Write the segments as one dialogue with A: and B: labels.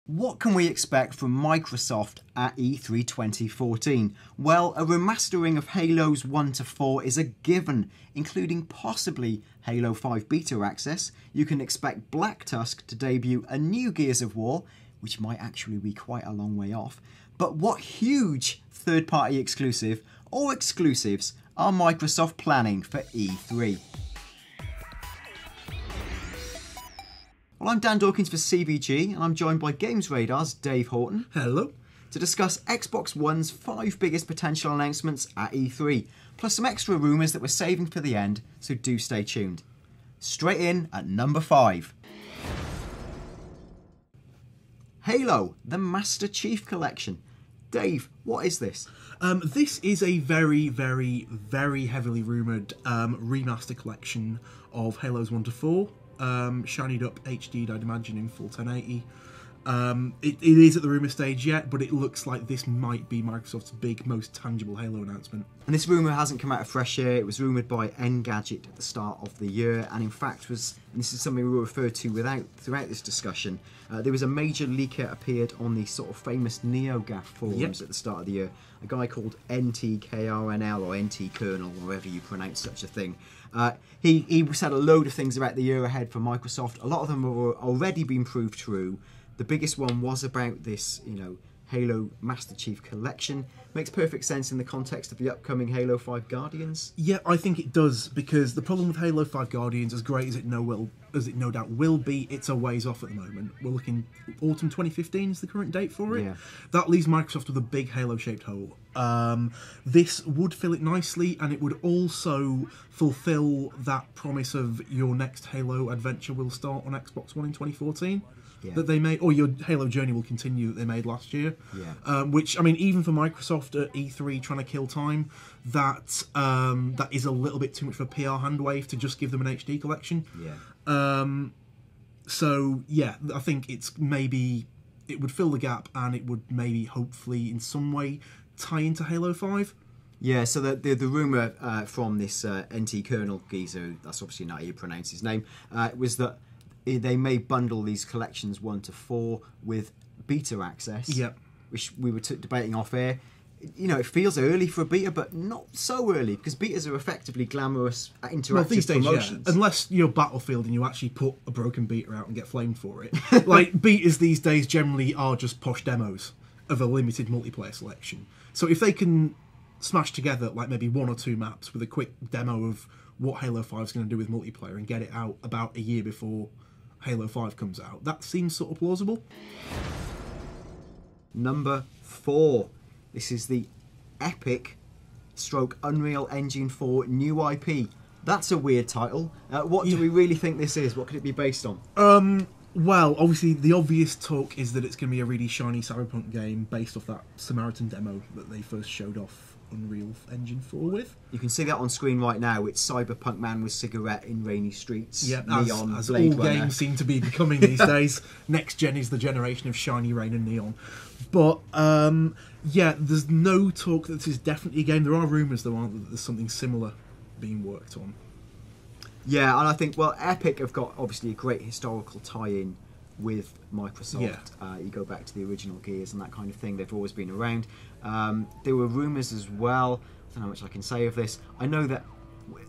A: What can we expect from Microsoft at E3 2014? Well, a remastering of Halos 1 to 4 is a given, including possibly Halo 5 beta access. You can expect Black Tusk to debut a new Gears of War, which might actually be quite a long way off. But what huge third-party exclusive or exclusives are Microsoft planning for E3? Well, I'm Dan Dawkins for CVG, and I'm joined by GamesRadar's Dave Houghton.
B: Hello.
A: To discuss Xbox One's 5 biggest potential announcements at E3, plus some extra rumours that we're saving for the end, so do stay tuned. Straight in at number 5. Halo, the Master Chief Collection. Dave, what is this?
B: This is a very, very, very heavily rumoured remaster collection of Halos 1 to 4. Shinied up, HD'd, I'd imagine, in full 1080. It is at the rumour stage yet, but it looks like this might be Microsoft's big, most tangible Halo announcement.
A: And this rumour hasn't come out of fresh air. It was rumoured by Engadget at the start of the year, and in fact was, and this is something we will refer to throughout this discussion, there was a major leaker appeared on the sort of famous NeoGAF forums at the start of the year, a guy called NTKRNL or NTKernel, or however you pronounce such a thing. He said a load of things about the year ahead for Microsoft. A lot of them have already been proved true. The biggest one was about this, Halo Master Chief Collection. Makes perfect sense in the context of the upcoming Halo 5 Guardians.
B: Yeah, I think it does, because the problem with Halo 5 Guardians, as great as it no doubt will be, it's a ways off at the moment. We're looking autumn 2015 is the current date for it.
A: Yeah.
B: That leaves Microsoft with a big Halo-shaped hole. This would fill it nicely, and it would also fulfill that promise of your next Halo adventure will start on Xbox One in 2014. Yeah. That they made, or your Halo journey will continue that they made last year.
A: Yeah.
B: Which, I mean, even for Microsoft at E3 trying to kill time, that is a little bit too much of a PR hand wave to just give them an HD collection.
A: Yeah.
B: So yeah, I think it would fill the gap, and it would maybe, hopefully, in some way tie into Halo 5.
A: Yeah, so the rumour from this NT-Kernel geezer, that's obviously not how you pronounce his name, was that they may bundle these collections 1 to 4 with beta access, which we were debating off air. It feels early for a beta, but not so early, because betas are effectively glamorous interactive
B: these days, promotions. Yeah. Unless you're Battlefield and you actually put a broken beta out and get flamed for it. Like, betas these days generally are just posh demos of a limited multiplayer selection. So if they can smash together like maybe 1 or 2 maps with a quick demo of what Halo 5 is going to do with multiplayer and get it out about a year before Halo 5 comes out, that seems sort of plausible.
A: Number 4. This is the Epic / Unreal Engine 4 new IP. That's a weird title. What do we really think this is? What could it be based on?
B: Well, obviously the obvious talk is that it's going to be a really shiny Cyberpunk game based off that Samaritan demo that they first showed off Unreal Engine 4 with.
A: You can see that on screen right now. It's Cyberpunk man with cigarette in rainy streets.
B: Yeah,
A: neon,
B: as
A: Blade
B: all
A: Runner.
B: games seem to be becoming these days. Next gen is the generation of shiny rain and neon. But yeah, there's no talk that this is definitely a game. There are rumours though, aren't there, that there's something similar being worked on.
A: Yeah, and I think, well, Epic have got obviously a great historical tie-in with Microsoft.
B: Yeah.
A: You go back to the original Gears and that kind of thing. They've always been around. There were rumours as well. I don't know how much I can say of this. I know that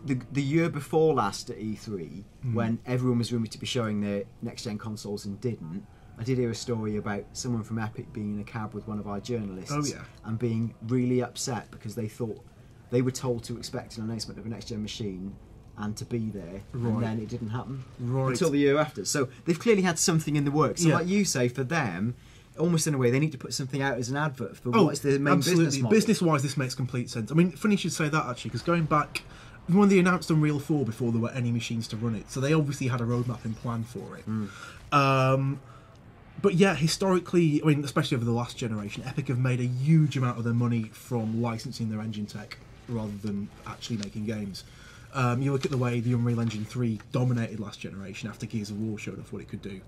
A: the year before last at E3, when everyone was rumoured to be showing their next-gen consoles and didn't, I did hear a story about someone from Epic being in a cab with one of our journalists and being really upset because they thought they were told to expect an announcement of a next-gen machine and to be there, and then it didn't happen until the year after. So they've clearly had something in the works. So like you say, for them, almost in a way, they need to put something out as an advert for what is their main business model.
B: Business-wise, this makes complete sense. I mean, funny you should say that, actually, because going back, when they announced Unreal 4 before there were any machines to run it, so they obviously had a roadmap in plan for it. But yeah, historically, I mean, especially over the last generation, Epic have made a huge amount of their money from licensing their engine tech rather than actually making games. You look at the way the Unreal Engine 3 dominated last generation after Gears of War showed off what it could do.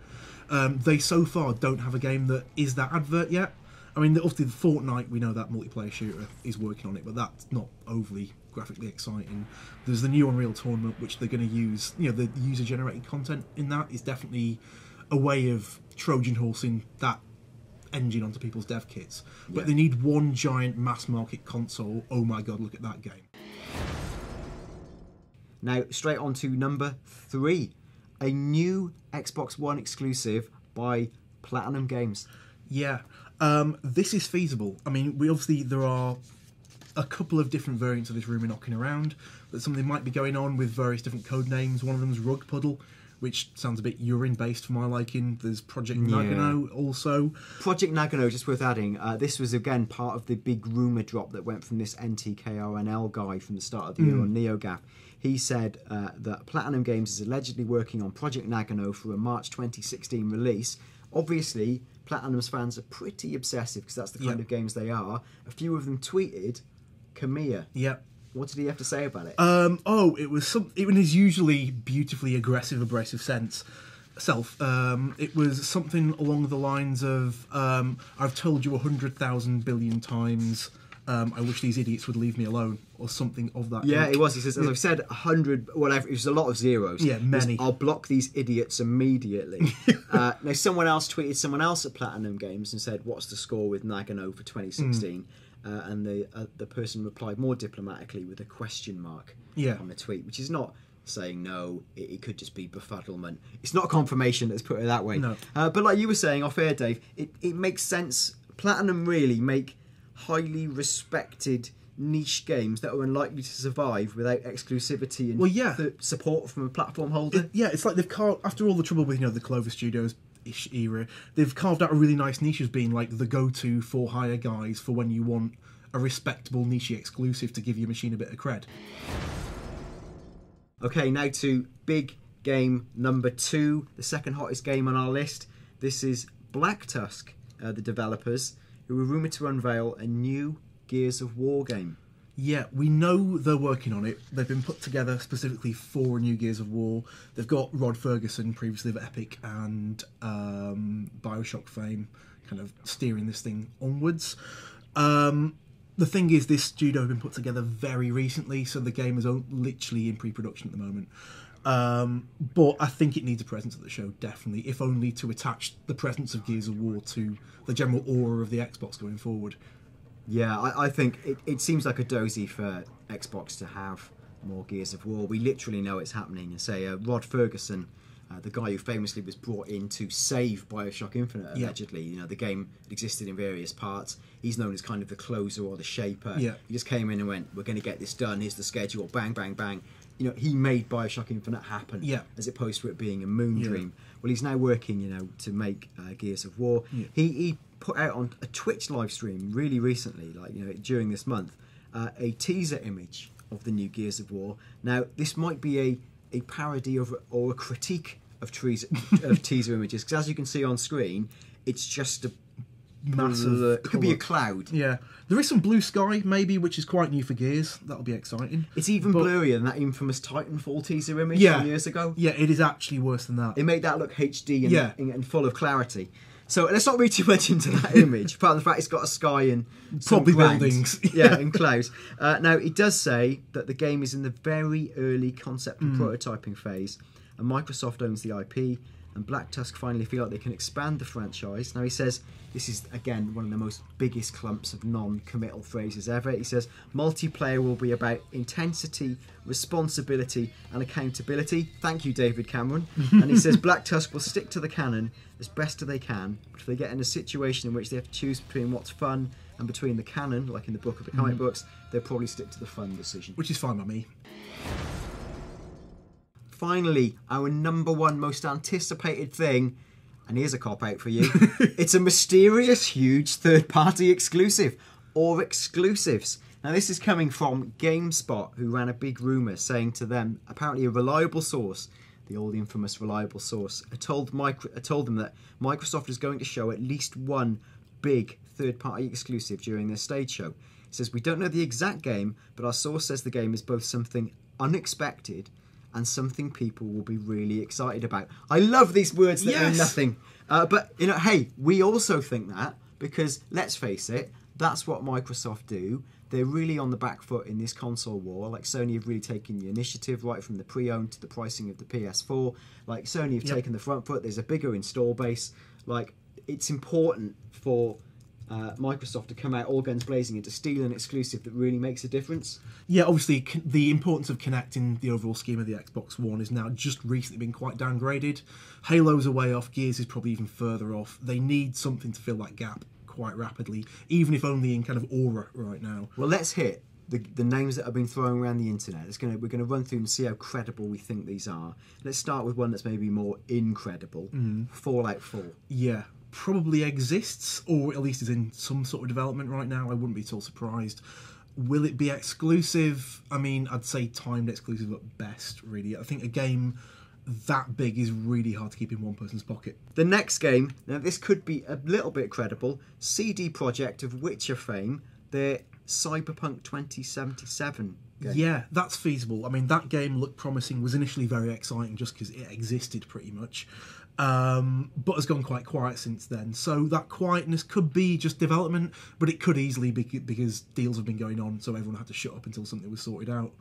B: They so far don't have a game that is that advert yet. I mean, obviously the Fortnite, we know that multiplayer shooter is working on it, but that's not overly graphically exciting. There's the new Unreal Tournament, which they're going to use, the user-generated content in that is definitely a way of Trojan horsing that engine onto people's dev kits. But
A: Yeah.
B: they need one giant mass market console. Oh my god, look at that game.
A: Now, straight on to number 3. A new Xbox One exclusive by Platinum Games.
B: Yeah, this is feasible. I mean, there are a couple of different variants of this rumour knocking around, that something might be going on with various different code names. One of them is Rug Puddle, which sounds a bit urine-based for my liking. There's Project Nagano also.
A: Project Nagano, just worth adding, this was again part of the big rumour drop that went from this NTKRNL guy from the start of the year on NeoGAF. He said that Platinum Games is allegedly working on Project Nagano for a March 2016 release. Obviously, Platinum's fans are pretty obsessive because that's the kind of games they are. A few of them tweeted, Kamiya.
B: Yeah.
A: What did he have to say about it?
B: It was in his usually beautifully aggressive, abrasive self. It was something along the lines of, I've told you 100,000 billion times, I wish these idiots would leave me alone, or something of that.
A: Yeah,
B: ilk.
A: it was. He says, as I've said, 100, whatever, it was a lot of zeros.
B: Yeah, many.
A: I'll block these idiots immediately. Now, someone else tweeted someone else at Platinum Games and said, what's the score with Nagano for 2016? And the person replied more diplomatically with a question mark on the tweet, which is not saying no, it could just be befuddlement. It's not confirmation, let's put it that way.
B: No.
A: But like you were saying off air, Dave, it makes sense. Platinum really make highly respected niche games that are unlikely to survive without exclusivity and support from a platform holder.
B: It's like they've carved, after all the trouble with the Clover Studios ish era, they've carved out a really nice niche as being like the go-to for hire guys for when you want a respectable niche exclusive to give your machine a bit of cred. Okay,
A: now to big game number 2, the second hottest game on our list. This is Black Tusk, the developers, who were rumoured to unveil a new Gears of War game.
B: Yeah, we know they're working on it. They've been put together specifically for a new Gears of War. They've got Rod Ferguson, previously of Epic and Bioshock fame, kind of steering this thing onwards. The thing is, this studio has been put together very recently, so the game is literally in pre-production at the moment. But I think it needs a presence at the show, definitely, if only to attach the presence of Gears of War to the general aura of the Xbox going forward.
A: Yeah, I think it seems like a dozy for Xbox to have more Gears of War. We literally know it's happening. And say Rod Ferguson, the guy who famously was brought in to save Bioshock Infinite, allegedly. The game existed in various parts. He's known as kind of the closer or the shaper.
B: Yeah.
A: He just came in and went, we're going to get this done, here's the schedule, bang, bang, bang. He made Bioshock Infinite happen, as opposed to it being a moon dream. Well, he's now working, to make Gears of War.
B: Yeah.
A: He put out on a Twitch live stream really recently, during this month, a teaser image of the new Gears of War. Now, this might be a parody of or a critique of teaser images, because as you can see on screen, it's just a
B: massive
A: it could be a cloud.
B: Yeah, there is some blue sky maybe, which is quite new for Gears. That'll be exciting.
A: It's even blurrier than that infamous Titanfall teaser image from years ago.
B: Yeah, it is actually worse than that.
A: It made that look HD and full of clarity. So let's not read too much into that image, apart from the fact it's got a sky and
B: probably
A: clouds.
B: buildings.
A: And clouds. Now, it does say that the game is in the very early concept and prototyping phase, and Microsoft owns the IP, and Black Tusk finally feel like they can expand the franchise. Now, he says, this is, again, one of the most biggest clumps of non-committal phrases ever. He says, multiplayer will be about intensity, responsibility, and accountability. Thank you, David Cameron. And he says, Black Tusk will stick to the canon as best as they can, but if they get in a situation in which they have to choose between what's fun and between the canon, like in the book of the comic books, they'll probably stick to the fun decision.
B: Which is fine by me.
A: Finally, our number one most anticipated thing, and here's a cop-out for you, it's a mysterious, huge third-party exclusive, or exclusives. Now, this is coming from GameSpot, who ran a big rumour saying to them, apparently a reliable source, the old infamous reliable source, told them that Microsoft is going to show at least one big third-party exclusive during their stage show. It says, we don't know the exact game, but our source says the game is both something unexpected and something people will be really excited about. I love these words that mean nothing. But, hey, we also think that, because, let's face it, that's what Microsoft do. They're really on the back foot in this console war. Like, Sony have really taken the initiative right from the pre-owned to the pricing of the PS4. Like, Sony have taken the front foot. There's a bigger install base. Like, it's important for Microsoft to come out all guns blazing and to steal an exclusive that really makes a difference.
B: Yeah, obviously the importance of Kinect in the overall scheme of the Xbox One is now just recently been quite downgraded. Halo's a way off, Gears is probably even further off. They need something to fill that gap quite rapidly, even if only in kind of aura right now.
A: Well, let's hit the names that have been thrown around the internet. We're going to run through and see how credible we think these are. Let's start with one that's maybe more incredible. Fallout 4.
B: Yeah, probably exists, or at least is in some sort of development right now. I wouldn't be at all surprised. Will it be exclusive? I mean, I'd say timed exclusive at best, really. I think a game that big is really hard to keep in one person's pocket.
A: The next game, now this could be a little bit credible, CD Projekt of Witcher fame, their Cyberpunk 2077 game.
B: Yeah, that's feasible. I mean, that game looked promising, was initially very exciting just because it existed pretty much, but has gone quite quiet since then. So that quietness could be just development, but it could easily be because deals have been going on, so everyone had to shut up until something was sorted out.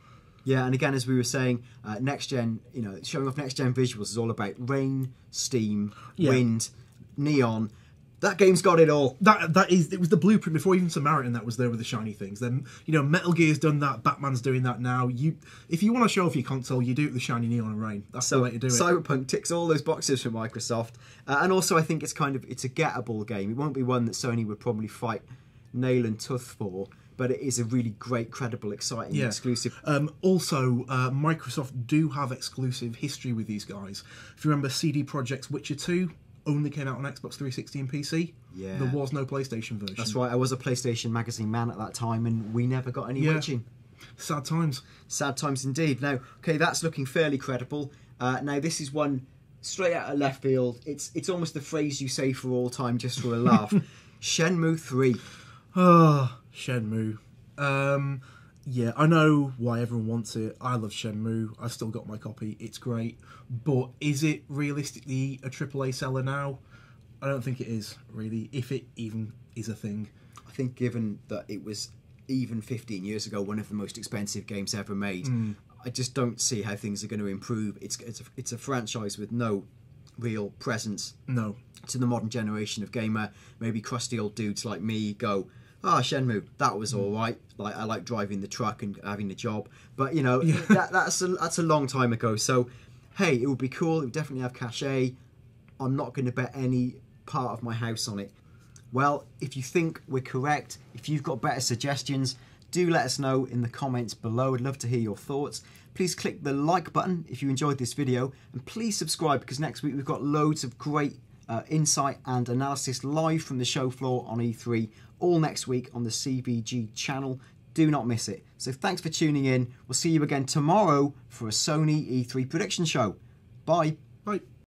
A: Yeah, and again, as we were saying, next gen, showing off next gen visuals is all about rain, steam, wind, neon. That game's got it all.
B: It was the blueprint before even Samaritan that was there with the shiny things. Then Metal Gear's done that. Batman's doing that now. If you want to show off your console, you do it with shiny neon and rain. That's the way to do it.
A: Cyberpunk ticks all those boxes for Microsoft, and also I think it's a gettable game. It won't be one that Sony would probably fight nail and tooth for, but it is a really great, credible, exciting exclusive.
B: Also, Microsoft do have exclusive history with these guys. If you remember, CD Projekt's Witcher 2 only came out on Xbox 360 and PC.
A: Yeah.
B: There was no PlayStation version.
A: That's right, I was a PlayStation magazine man at that time, and we never got any witching.
B: Sad times.
A: Sad times indeed. Now, okay, that's looking fairly credible. Now, this is one straight out of left field. It's almost the phrase you say for all time just for a laugh. Shenmue 3.
B: Oh, Shenmue. Yeah, I know why everyone wants it. I love Shenmue. I've still got my copy. It's great. But is it realistically a AAA seller now? I don't think it is, really, if it even is a thing.
A: I think given that it was, even 15 years ago, one of the most expensive games ever made, I just don't see how things are going to improve. It's a franchise with no real presence to the modern generation of gamer. Maybe crusty old dudes like me go, Shenmue, that was all right. Like, I like driving the truck and having the job, but that's a long time ago. So, hey, it would be cool. It would definitely have cachet. I'm not going to bet any part of my house on it. Well, if you think we're correct, if you've got better suggestions, do let us know in the comments below. I'd love to hear your thoughts. Please click the like button if you enjoyed this video, and please subscribe, because next week we've got loads of great insight and analysis live from the show floor on E3, all next week on the CVG channel. Do not miss it. So thanks for tuning in. We'll see you again tomorrow for a Sony E3 prediction show. Bye.
B: Bye.